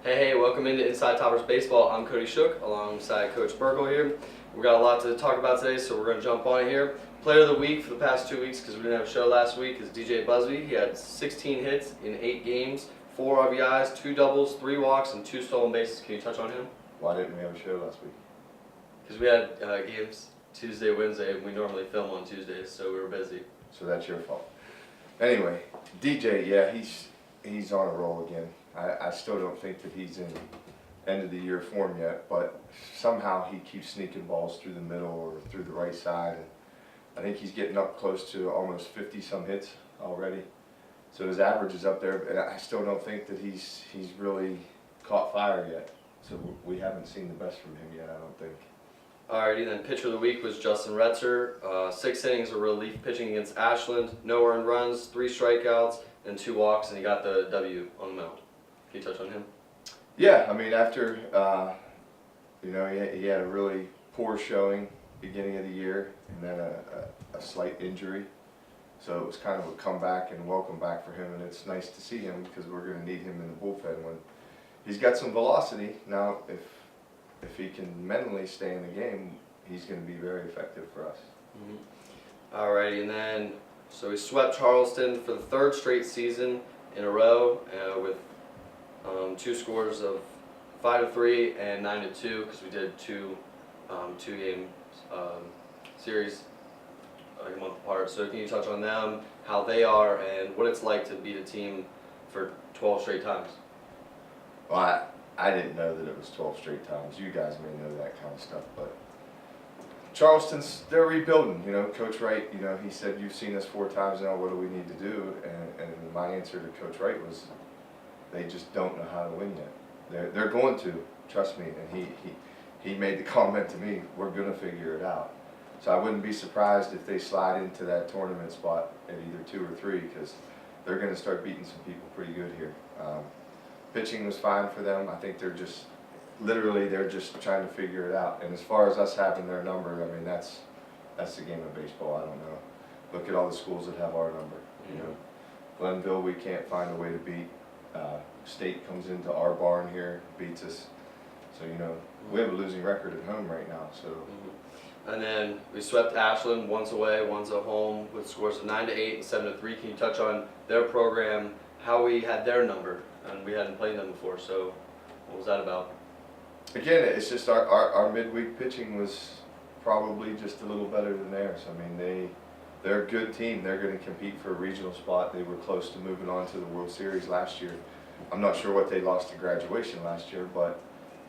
Hey, welcome into Inside Toppers Baseball. I'm Cody Shook alongside Coach Burkle here. We've got a lot to talk about today, so we're going to jump on it here. Player of the week for the past 2 weeks, because we didn't have a show last week, is DJ Busby. He had 16 hits in 8 games, 4 RBIs, 2 doubles, 3 walks, and 2 stolen bases. Can you touch on him? Why didn't we have a show last week? Because we had games Tuesday, Wednesday, and we normally film on Tuesdays, so we were busy. So that's your fault. Anyway, DJ, yeah, he's on a roll again. I still don't think that he's in end of the year form yet, but somehow he keeps sneaking balls through the middle or through the right side, and I think he's getting up close to almost 50 some hits already. So his average is up there, and I still don't think that he's really caught fire yet. So we haven't seen the best from him yet, I don't think. Alrighty, then pitcher of the week was Justin Retzer. 6 innings of relief pitching against Ashland, no earned runs, 3 strikeouts, and 2 walks, and he got the W on the mound. Can you touch on him? Yeah, I mean, after, he had a really poor showing beginning of the year and then a slight injury. So it was kind of a comeback and welcome back for him, and it's nice to see him because we're going to need him in the bullpen when he's got some velocity. Now, if he can mentally stay in the game, he's going to be very effective for us. Alrighty, and then, so we swept Charleston for the 3rd straight season in a row with 2 scores of 5-3 and 9-2 because we did two game series like a month apart. So can you touch on them, how they are, and what it's like to beat a team for 12 straight times? Well, I didn't know that it was 12 straight times. You guys may know that kind of stuff, but Charleston's, they're rebuilding. Coach Wright, he said, you've seen us 4 times now, what do we need to do? And my answer to Coach Wright was, they just don't know how to win yet. They're going to, trust me. And he made the comment to me, we're going to figure it out. So I wouldn't be surprised if they slide into that tournament spot at either 2 or 3 because they're going to start beating some people pretty good here. Pitching was fine for them. I think they're just trying to figure it out. And as far as us having their number, I mean, that's the game of baseball. I don't know. Look at all the schools that have our number. Glenville, we can't find a way to beat. State comes into our barn here, beats us. So, we have a losing record at home right now. So. And then we swept Ashland once away, once at home with scores of 9-8 and 7-3. Can you touch on their program, how we had their number, and we hadn't played them before? So, what was that about? Again, it's just our midweek pitching was probably just a little better than theirs. I mean, they're a good team. They're going to compete for a regional spot. They were close to moving on to the World Series last year. I'm not sure what they lost to graduation last year, but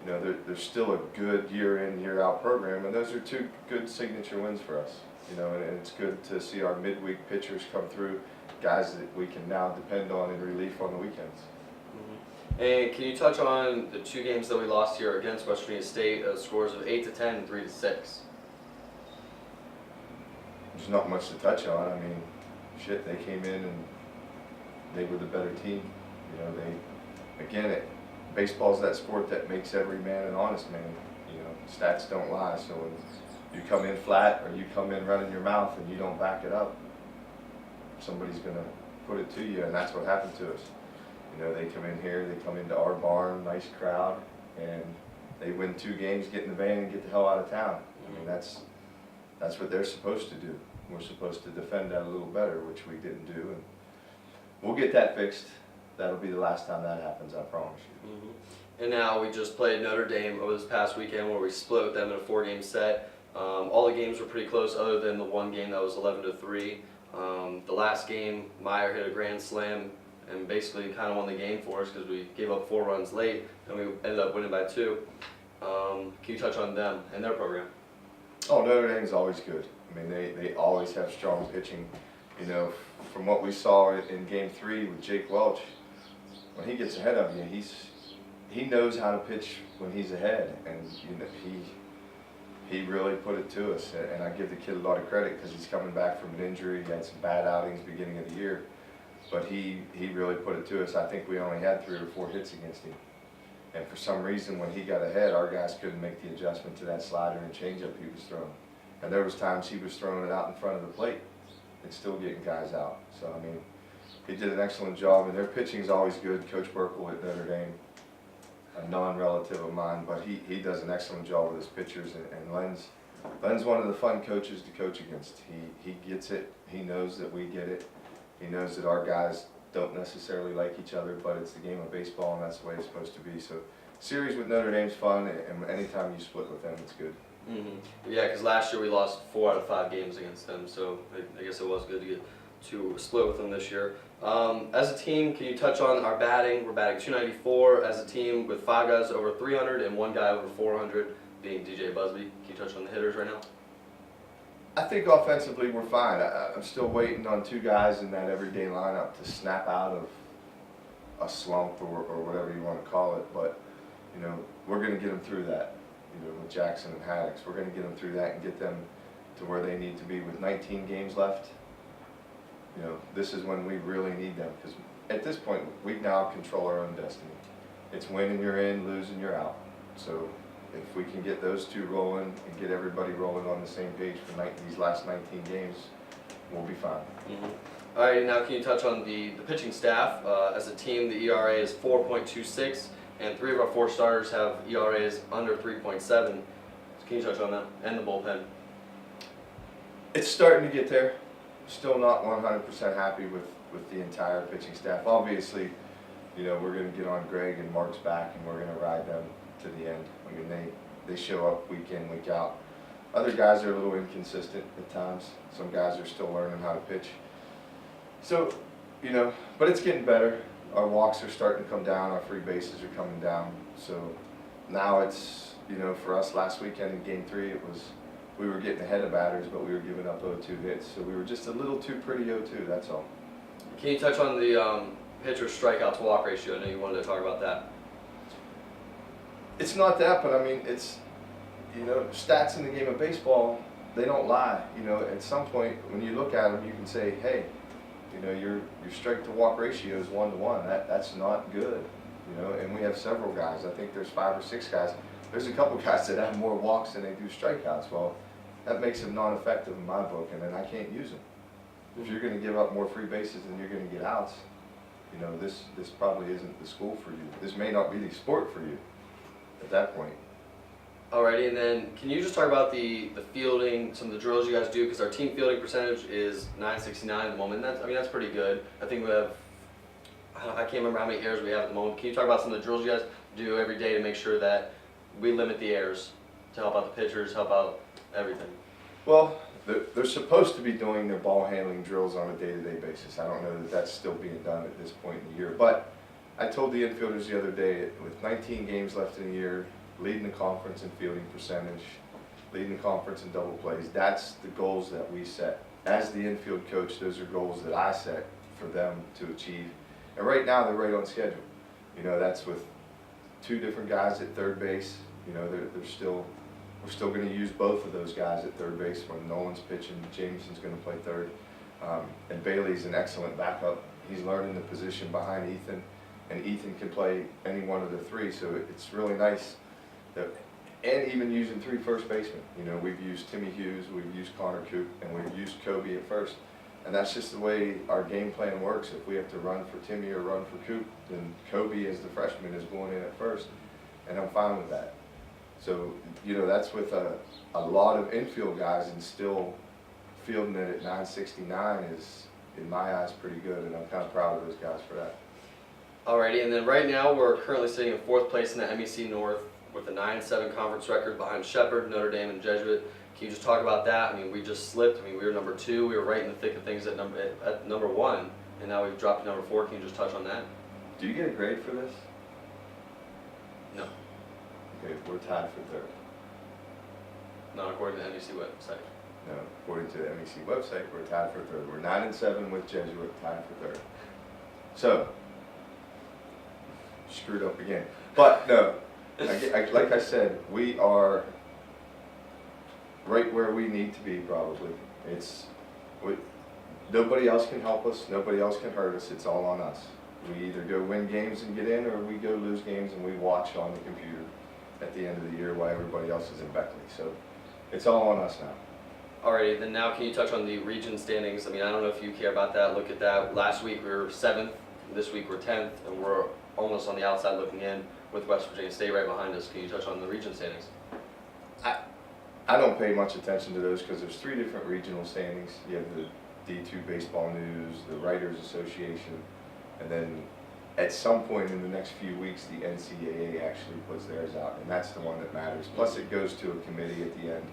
they're still a good year in, year out program, and those are 2 good signature wins for us. And it's good to see our midweek pitchers come through, guys that we can now depend on in relief on the weekends. And can you touch on the 2 games that we lost here against West Virginia State, scores of 8-10 and 3-6? There's not much to touch on. I mean, they came in and they were the better team. Baseball's that sport that makes every man an honest man. Stats don't lie. So when you come in flat or you come in running your mouth and you don't back it up, somebody's going to put it to you, and that's what happened to us. They come in here, they come into our barn, nice crowd, and they win 2 games, get in the van, and get the hell out of town. I mean, that's what they're supposed to do. We're supposed to defend that a little better, which we didn't do, and we'll get that fixed. That'll be the last time that happens, I promise you. And now we just played Notre Dame over this past weekend where we split with them in a 4-game set. All the games were pretty close other than the one game that was 11-3. The last game, Meyer hit a grand slam and basically kind of won the game for us because we gave up 4 runs late and we ended up winning by 2. Can you touch on them and their program? Oh, Notre Dame's always good. I mean, they always have strong pitching. From what we saw in Game 3 with Jake Welch, when he gets ahead of you, he knows how to pitch when he's ahead, and he really put it to us. And I give the kid a lot of credit because he's coming back from an injury. He had some bad outings beginning of the year, but he really put it to us. I think we only had 3 or 4 hits against him, and for some reason when he got ahead, our guys couldn't make the adjustment to that slider and changeup he was throwing. And there was times he was throwing it out in front of the plate and still getting guys out. So I mean, he did an excellent job, and their pitching is always good. Coach Burkle at Notre Dame a non-relative of mine, but he does an excellent job with his pitchers, and Len's one of the fun coaches to coach against. He gets it. He knows that we get it. He knows that our guys don't necessarily like each other, but it's the game of baseball, and that's the way it's supposed to be. So, series with Notre Dame's fun, and anytime you split with them, it's good. Yeah, because last year we lost 4 out of 5 games against them, so I guess it was good to get to split with them this year. As a team, can you touch on our batting? We're batting .294 as a team with 5 guys over 300 and 1 guy over 400, being DJ Busby. Can you touch on the hitters right now? I think offensively we're fine. I'm still waiting on 2 guys in that everyday lineup to snap out of a slump or whatever you want to call it, but you know, we're going to get them through that. You know, with Jackson and Haddix, we're going to get them through that and get them to where they need to be with 19 games left. You know, this is when we really need them, because at this point we now control our own destiny. It's winning you're in, losing you're out. So if we can get those 2 rolling and get everybody rolling on the same page for these last 19 games, we'll be fine. All right, now can you touch on the pitching staff? As a team, the ERA is 4.26. And 3 of our 4 starters have ERAs under 3.7. So can you touch on that? And the bullpen. It's starting to get there. Still not 100% happy with the entire pitching staff. Obviously, you know, we're going to get on Greg and Mark's back, and we're going to ride them to the end. I mean, they show up week in, week out. Other guys are a little inconsistent at times. Some guys are still learning how to pitch. So, you know, but it's getting better. Our walks are starting to come down, our free bases are coming down. So now it's, you know, for us last weekend in game 3, we were getting ahead of batters, but we were giving up 0-2 hits. So we were just a little too pretty 0-2, that's all. Can you touch on the pitcher strikeout to walk ratio? I know you wanted to talk about that. It's not that, but I mean, it's, you know, stats in the game of baseball, they don't lie. You know, at some point when you look at them, you can say, hey, you know, your strike to walk ratio is 1-to-1. That's not good. You know, and we have several guys. I think there's 5 or 6 guys. There's a couple guys that have more walks than they do strikeouts. Well, that makes them non-effective in my book, and then I can't use them. If you're going to give up more free bases than you're going to get outs, you know, this probably isn't the school for you. This may not be the sport for you at that point. Alrighty, and then can you just talk about the fielding, some of the drills you guys do? Because our team fielding percentage is .969 at the moment. That's pretty good. I think we have, I can't remember how many errors we have at the moment. Can you talk about some of the drills you guys do every day to make sure that we limit the errors to help out the pitchers, help out everything? Well, they're supposed to be doing their ball handling drills on a day-to-day basis. I don't know that that's still being done at this point in the year. But I told the infielders the other day, with 19 games left in the year, leading the conference in fielding percentage, leading the conference in double plays, that's the goals that we set. As the infield coach, those are goals that I set for them to achieve. And right now, they're right on schedule. You know, that's with 2 different guys at third base. You know, we're still going to use both of those guys at third base when Nolan's pitching. Jameson's going to play third. And Bailey's an excellent backup. He's learning the position behind Ethan, and Ethan can play any one of the 3, so it's really nice. And even using 3 first basemen. You know, we've used Timmy Hughes, we've used Connor Coop, and we've used Kobe at first. And that's just the way our game plan works. If we have to run for Timmy or run for Coop, then Kobe as the freshman is going in at first. And I'm fine with that. So, you know, that's with a lot of infield guys, and still fielding it at .969 is, in my eyes, pretty good. And I'm kind of proud of those guys for that. Alrighty, and then right now we're currently sitting in 4th place in the MEC North with a 9-7 conference record behind Shepherd, Notre Dame, and Jesuit. Can you just talk about that? I mean, we just slipped. I mean, we were number 2. We were right in the thick of things at number 1, and now we've dropped to number 4. Can you just touch on that? Do you get a grade for this? No. Okay, we're tied for 3rd. Not according to the MEC website. No, according to the MEC website, we're tied for 3rd. We're 9-7 with Jesuit, tied for 3rd. So, screwed up again. But no, like I said, we are right where we need to be probably. Nobody else can help us, nobody else can hurt us, it's all on us. We either go win games and get in, or we go lose games and we watch on the computer at the end of the year while everybody else is in Beckley. So it's all on us now. Alrighty, then now can you touch on the region standings? I mean, I don't know if you care about that. Look at that. Last week we were 7th, this week we're 10th, and we're almost on the outside looking in with West Virginia State right behind us. Can you touch on the region standings? I don't pay much attention to those because there's 3 different regional standings. You have the D2 Baseball News, the Writers Association, and then at some point in the next few weeks, the NCAA actually puts theirs out, and that's the one that matters. Plus, it goes to a committee at the end,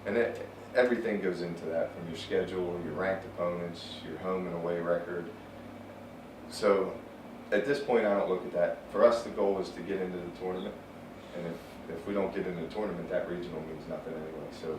and everything goes into that, from your schedule, your ranked opponents, your home and away record. So, at this point, I don't look at that. For us, the goal is to get into the tournament, and if we don't get into the tournament, that regional means nothing anyway. So,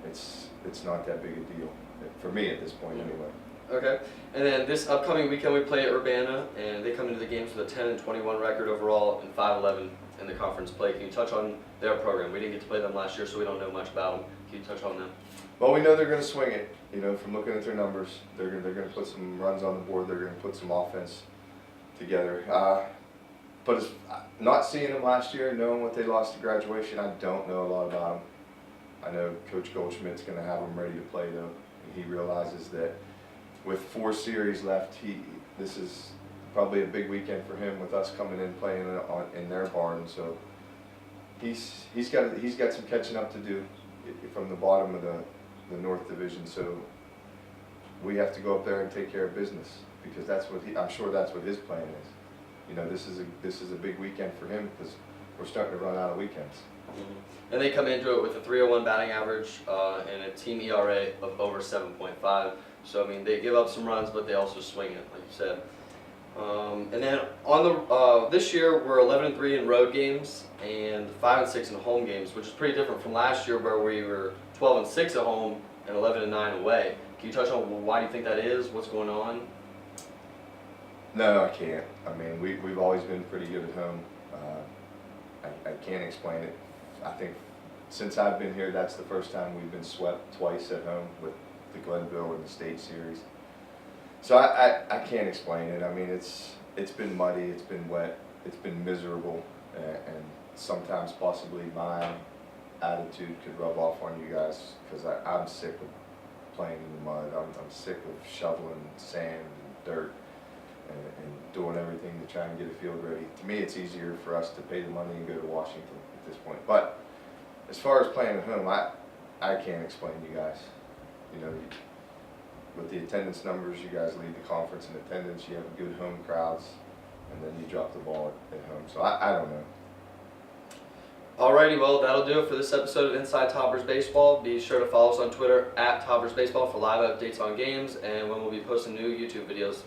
it's not that big a deal for me at this point, anyway. Okay, and then this upcoming weekend we play at Urbana, and they come into the games with a 10-21 record overall and 5-11 in the conference play. Can you touch on their program? We didn't get to play them last year, so we don't know much about them. Can you touch on them? Well, we know they're going to swing it. You know, from looking at their numbers, they're going to put some runs on the board. They're going to put some offense together. But not seeing them last year, knowing what they lost to graduation, I don't know a lot about them. I know Coach Goldschmidt's going to have them ready to play though, and he realizes that with 4 series left, this is probably a big weekend for him with us coming in playing in their barn. So he's got some catching up to do from the bottom of the North Division. So we have to go up there and take care of business because that's what I'm sure that's what his plan is. You know, this is a big weekend for him because we're starting to run out of weekends. Mm-hmm. And they come into it with a 3.01 batting average and a team ERA of over 7.5. So I mean, they give up some runs, but they also swing it, like you said. And then on the this year we're 11-3 in road games and 5-6 in home games, which is pretty different from last year where we were 12-6 at home and 11-9 away. Can you touch on why do you think that is? What's going on? No, I can't. I mean, we've always been pretty good at home. I can't explain it. I think since I've been here, that's the first time we've been swept twice at home with the Glenville and the State Series. So I can't explain it. I mean, it's been muddy, it's been wet, it's been miserable, and sometimes possibly my attitude could rub off on you guys because I'm sick of playing in the mud. I'm sick of shoveling sand and dirt and doing everything to try and get a field ready. To me, it's easier for us to pay the money and go to Washington at this point. But as far as playing at home, I can't explain you guys. You know, with the attendance numbers, you guys lead the conference in attendance. You have good home crowds, and then you drop the ball at home. So I don't know. Alrighty, well, that'll do it for this episode of Inside Toppers Baseball. Be sure to follow us on Twitter @Toppers Baseball for live updates on games and when we'll be posting new YouTube videos.